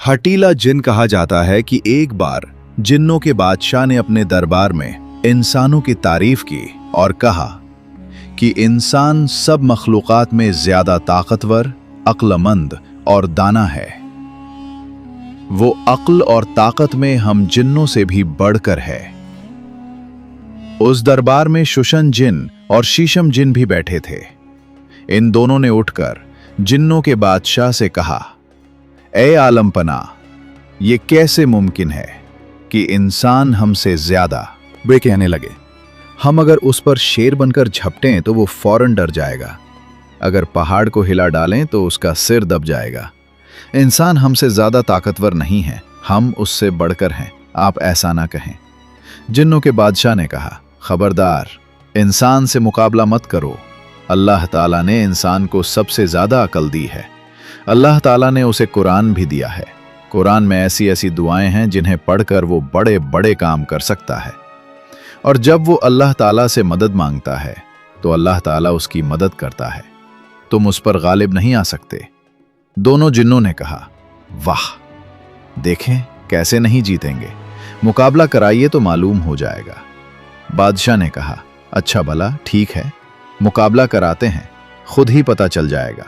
हटीला जिन कहा जाता है कि एक बार जिन्नों के बादशाह ने अपने दरबार में इंसानों की तारीफ की और कहा कि इंसान सब मखलूक़ात में ज्यादा ताकतवर, अक्लमंद और दाना है। वो अक्ल और ताकत में हम जिन्नों से भी बढ़कर है। उस दरबार में शुशन जिन और शीशम जिन भी बैठे थे। इन दोनों ने उठकर जिन्नों के बादशाह से कहा, ए आलमपना, ये कैसे मुमकिन है कि इंसान हमसे ज्यादा। वे कहने लगे, हम अगर उस पर शेर बनकर झपटें तो वो फौरन डर जाएगा, अगर पहाड़ को हिला डालें तो उसका सिर दब जाएगा। इंसान हमसे ज्यादा ताकतवर नहीं है, हम उससे बढ़कर हैं, आप ऐसा ना कहें। जिन्नों के बादशाह ने कहा, खबरदार, इंसान से मुकाबला मत करो। अल्लाह ताला ने इंसान को सबसे ज्यादा अकल दी है। अल्लाह ताला ने उसे कुरान भी दिया है। कुरान में ऐसी ऐसी दुआएं हैं जिन्हें पढ़कर वो बड़े बड़े काम कर सकता है। और जब वो अल्लाह ताला से मदद मांगता है तो अल्लाह ताला उसकी मदद करता है। तुम उस पर गालिब नहीं आ सकते। दोनों जिन्नों ने कहा, वाह, देखें कैसे नहीं जीतेंगे, मुकाबला कराइए तो मालूम हो जाएगा। बादशाह ने कहा, अच्छा भला ठीक है, मुकाबला कराते हैं, खुद ही पता चल जाएगा।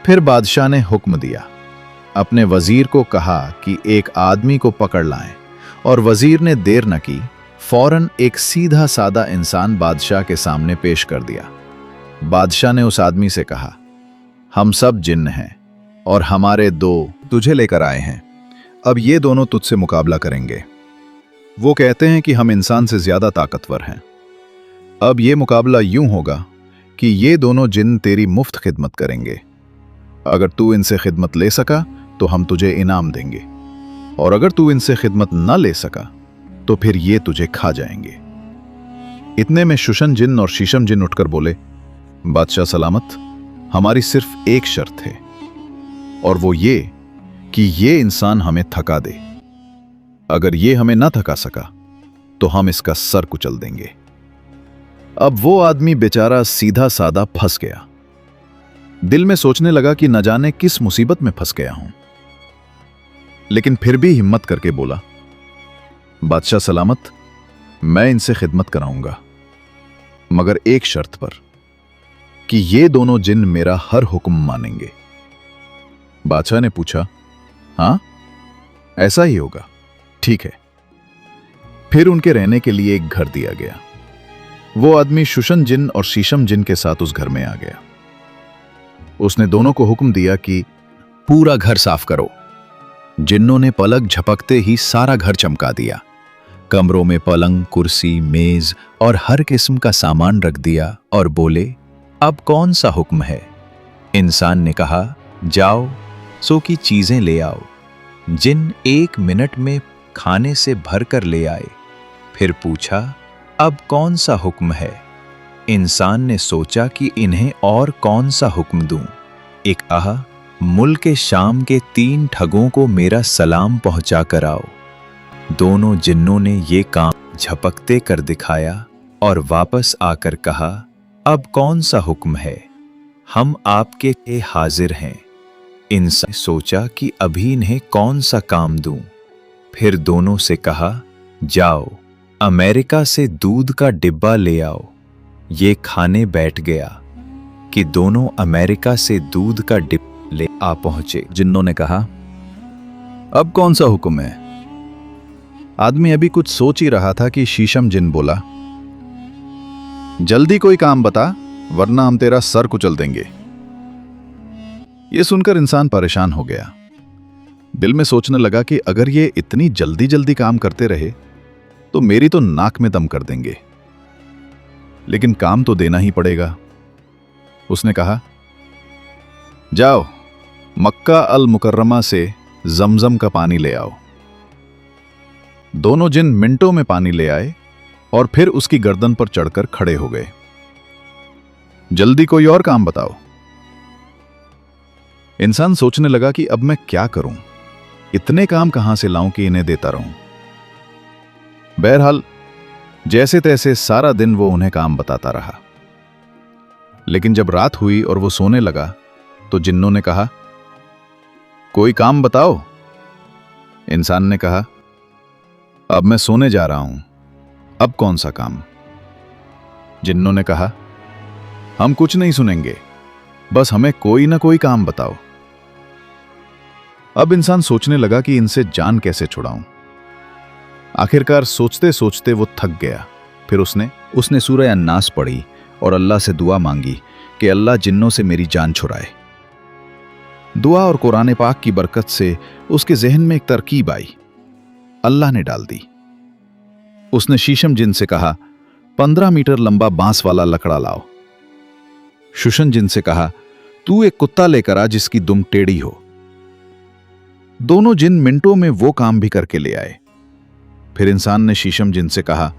फिर बादशाह ने हुक्म दिया, अपने वजीर को कहा कि एक आदमी को पकड़ लाएं, और वजीर ने देर न की, फौरन एक सीधा सादा इंसान बादशाह के सामने पेश कर दिया। बादशाह ने उस आदमी से कहा, हम सब जिन्न हैं और हमारे दो तुझे लेकर आए हैं। अब ये दोनों तुझसे मुकाबला करेंगे। वो कहते हैं कि हम इंसान से ज्यादा ताकतवर हैं। अब ये मुकाबला यूं होगा कि ये दोनों जिन्न तेरी मुफ्त खिदमत करेंगे। अगर तू इनसे खिदमत ले सका तो हम तुझे इनाम देंगे, और अगर तू इनसे खिदमत न ले सका तो फिर ये तुझे खा जाएंगे। इतने में शुशन जिन और शीशम जिन उठकर बोले, बादशाह सलामत, हमारी सिर्फ एक शर्त है, और वो ये कि ये इंसान हमें थका दे। अगर ये हमें ना थका सका तो हम इसका सर कुचल देंगे। अब वो आदमी बेचारा सीधा सादा फंस गया। दिल में सोचने लगा कि न जाने किस मुसीबत में फंस गया हूं, लेकिन फिर भी हिम्मत करके बोला, बादशाह सलामत, मैं इनसे खिदमत कराऊंगा, मगर एक शर्त पर, कि ये दोनों जिन मेरा हर हुक्म मानेंगे। बादशाह ने पूछा, हां, ऐसा ही होगा, ठीक है। फिर उनके रहने के लिए एक घर दिया गया। वो आदमी शुशन जिन और शीशम जिन के साथ उस घर में आ गया। उसने दोनों को हुक्म दिया कि पूरा घर साफ करो। जिन्नों ने पलक झपकते ही सारा घर चमका दिया। कमरों में पलंग, कुर्सी, मेज और हर किस्म का सामान रख दिया और बोले, अब कौन सा हुक्म है? इंसान ने कहा, जाओ, सो की चीजें ले आओ। जिन 1 मिनट में खाने से भर कर ले आए। फिर पूछा, अब कौन सा हुक्म है? इंसान ने सोचा कि इन्हें और कौन सा हुक्म दूं। एक कहा, मुल्क शाम के 3 ठगों को मेरा सलाम पहुंचा कर आओ। दोनों जिन्नों ने ये काम झपकते कर दिखाया और वापस आकर कहा, अब कौन सा हुक्म है? हम आपके लिए हाजिर हैं। इंसान सोचा कि अभी इन्हें कौन सा काम दूं। फिर दोनों से कहा, जाओ, अमेरिका से दूध का डिब्बा ले आओ। ये खाने बैठ गया कि दोनों अमेरिका से दूध का डिब्बा ले आ पहुंचे। जिन्नों ने कहा, अब कौन सा हुक्म है? आदमी अभी कुछ सोच ही रहा था कि शीशम जिन बोला, जल्दी कोई काम बता, वरना हम तेरा सर कुचल देंगे। यह सुनकर इंसान परेशान हो गया। दिल में सोचने लगा कि अगर ये इतनी जल्दी जल्दी काम करते रहे तो मेरी तो नाक में दम कर देंगे, लेकिन काम तो देना ही पड़ेगा। उसने कहा, जाओ, मक्का अल मुकर्रमा से जमजम का पानी ले आओ। दोनों जिन मिनटों में पानी ले आए और फिर उसकी गर्दन पर चढ़कर खड़े हो गए। जल्दी कोई और काम बताओ। इंसान सोचने लगा कि अब मैं क्या करूं, इतने काम कहां से लाऊं कि इन्हें देता रहूं। बहरहाल जैसे तैसे सारा दिन वो उन्हें काम बताता रहा। लेकिन जब रात हुई और वो सोने लगा तो जिन्नों ने कहा, कोई काम बताओ, इंसान ने कहा, अब मैं सोने जा रहा हूं, अब कौन सा काम? जिन्नों ने कहा, हम कुछ नहीं सुनेंगे, बस हमें कोई ना कोई काम बताओ। अब इंसान सोचने लगा कि इनसे जान कैसे छुड़ाऊं। आखिरकार सोचते सोचते वो थक गया। फिर उसने सूरह अन्नास पढ़ी और अल्लाह से दुआ मांगी कि अल्लाह जिन्नों से मेरी जान छुड़ाए। दुआ और कुरान पाक की बरकत से उसके जहन में एक तरकीब आई, अल्लाह ने डाल दी। उसने शीशम जिन से कहा, 15 मीटर लंबा बांस वाला लकड़ा लाओ। शुशन जिन से कहा, तू एक कुत्ता लेकर आ जिसकी दुम टेढ़ी हो। दोनों जिन मिनटों में वो काम भी करके ले आए। फिर इंसान ने शीशम जिन से कहा,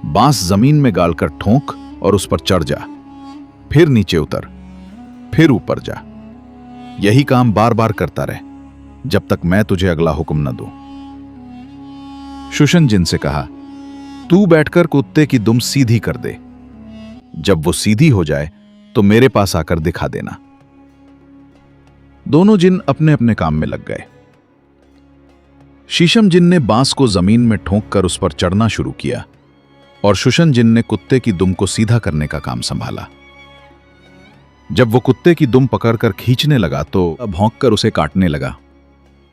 बांस जमीन में गाड़कर ठोंक और उस पर चढ़ जा, फिर नीचे उतर, फिर ऊपर जा। यही काम बार बार करता रहे जब तक मैं तुझे अगला हुक्म न दूं। शुशन जिन से कहा, तू बैठकर कुत्ते की दुम सीधी कर दे, जब वो सीधी हो जाए तो मेरे पास आकर दिखा देना। दोनों जिन अपने अपने काम में लग गए। शीशम जिन ने बांस को जमीन में ठोंक कर उस पर चढ़ना शुरू किया और शुशन जिन ने कुत्ते की दुम को सीधा करने का काम संभाला। जब वो कुत्ते की दुम पकड़कर खींचने लगा तो भौंक कर उसे काटने लगा।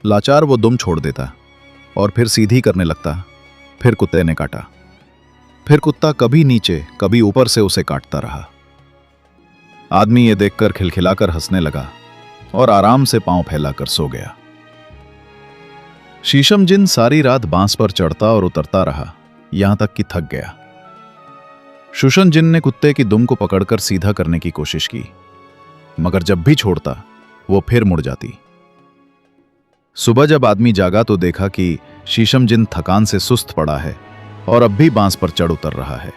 लाचार वो दुम छोड़ देता और फिर सीधी करने लगता। फिर कुत्ते ने काटा। फिर कुत्ता कभी नीचे कभी ऊपर से उसे काटता रहा। आदमी ये देखकर खिलखिलाकर हंसने लगा और आराम से पांव फैलाकर सो गया। शीशम जिन सारी रात बांस पर चढ़ता और उतरता रहा, यहां तक कि थक गया। शुशन जिन ने कुत्ते की दुम को पकड़कर सीधा करने की कोशिश की, मगर जब भी छोड़ता वो फिर मुड़ जाती। सुबह जब आदमी जागा तो देखा कि शीशम जिन थकान से सुस्त पड़ा है और अब भी बांस पर चढ़ उतर रहा है।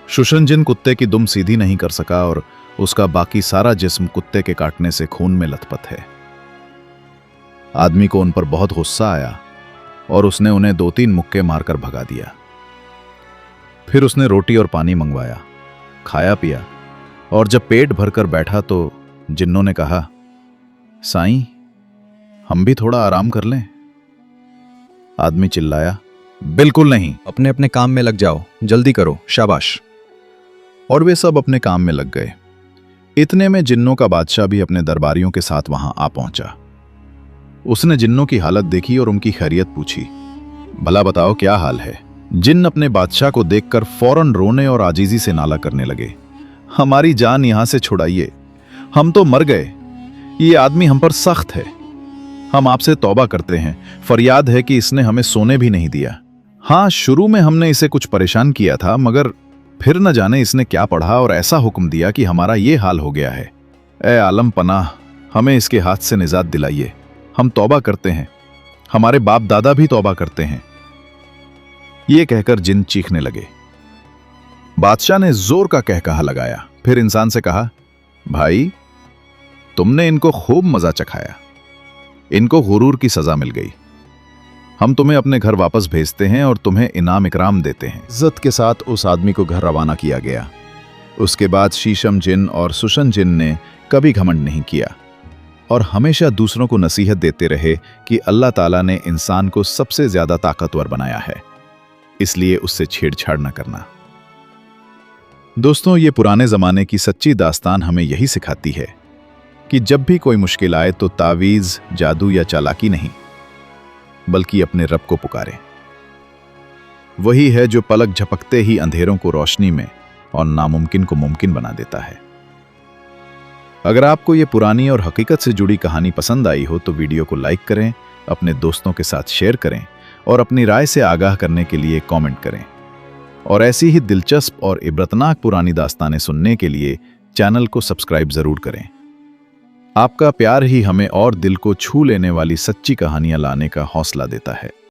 शुशन जिन कुत्ते की दुम सीधी नहीं कर सका और उसका बाकी सारा जिस्म कुत्ते के काटने से खून में लथपथ है। आदमी को उन पर बहुत गुस्सा आया और उसने उन्हें 2-3 मुक्के मारकर भगा दिया। फिर उसने रोटी और पानी मंगवाया, खाया पिया और जब पेट भरकर बैठा तो जिन्नों ने कहा, साईं, हम भी थोड़ा आराम कर लें। आदमी चिल्लाया, बिल्कुल नहीं, अपने अपने काम में लग जाओ, जल्दी करो, शाबाश। और वे सब अपने काम में लग गए। इतने में जिन्नों का बादशाह भी अपने दरबारियों के साथ वहां आ पहुंचा। उसने जिन्नों की हालत देखी और उनकी खैरियत पूछी। भला बताओ क्या हाल है? जिन्न अपने बादशाह को देखकर फौरन रोने और आजीजी से नाला करने लगे, हमारी जान यहां से छुड़ाइए, हम तो मर गए, ये आदमी हम पर सख्त है, हम आपसे तौबा करते हैं, फरियाद है कि इसने हमें सोने भी नहीं दिया। हाँ, शुरू में हमने इसे कुछ परेशान किया था, मगर फिर न जाने इसने क्या पढ़ा और ऐसा हुक्म दिया कि हमारा ये हाल हो गया है। ए आलम पनाह, हमें इसके हाथ से निजात दिलाइए, हम तौबा करते हैं, हमारे बाप दादा भी तौबा करते हैं। ये कहकर जिन चीखने लगे। बादशाह ने जोर का कहकहा लगाया, फिर इंसान से कहा, भाई, तुमने इनको खूब मजा चखाया, इनको गुरूर की सजा मिल गई। हम तुम्हें अपने घर वापस भेजते हैं और तुम्हें इनाम इकराम देते हैं। इज्जत के साथ उस आदमी को घर रवाना किया गया। उसके बाद शीशम जिन और शुशन जिन ने कभी घमंड नहीं किया और हमेशा दूसरों को नसीहत देते रहे कि अल्लाह ताला ने इंसान को सबसे ज्यादा ताकतवर बनाया है, इसलिए उससे छेड़छाड़ न करना। दोस्तों, ये पुराने जमाने की सच्ची दास्तान हमें यही सिखाती है कि जब भी कोई मुश्किल आए तो तावीज, जादू या चालाकी नहीं, बल्कि अपने रब को पुकारें। वही है जो पलक झपकते ही अंधेरों को रोशनी में और नामुमकिन को मुमकिन बना देता है। अगर आपको ये पुरानी और हकीकत से जुड़ी कहानी पसंद आई हो तो वीडियो को लाइक करें, अपने दोस्तों के साथ शेयर करें और अपनी राय से आगाह करने के लिए कमेंट करें। और ऐसी ही दिलचस्प और इबरतनाक पुरानी दास्तानें सुनने के लिए चैनल को सब्सक्राइब जरूर करें। आपका प्यार ही हमें और दिल को छू लेने वाली सच्ची कहानियां लाने का हौसला देता है।